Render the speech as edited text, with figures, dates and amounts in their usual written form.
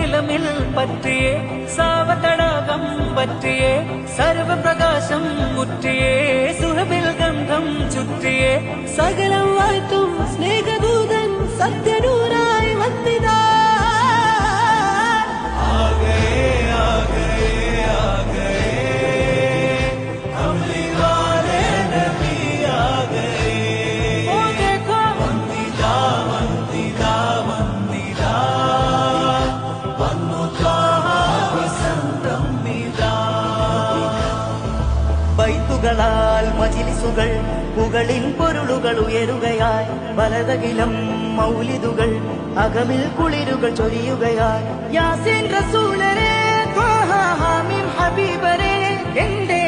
സരിലമിൽ പറ്റിയേ സാവതടാകം പറ്റിയേ സർവപ്രകാശം മുറ്റിയേ സുഹബിൽ ഗന്ധം ചുറ്റിയേ സകലം വാഴ്ത്തും സ്നേഹദൂതൻ സത്യനൂരായി വന്നിതാ ബൈത്തുകളാൽ മജിലിസുകൾ പുകളിൻ പൊരുളുകൾ ഉയരുകയായി വലതകിലം മൗലിദുകൾ അകമിൽ കുളിരുകൾ ചൊരിയുകയായി യാസീൻ റസൂലരെ ത്വാഹ ഹാമിം ഹബീബരെ എന്റെ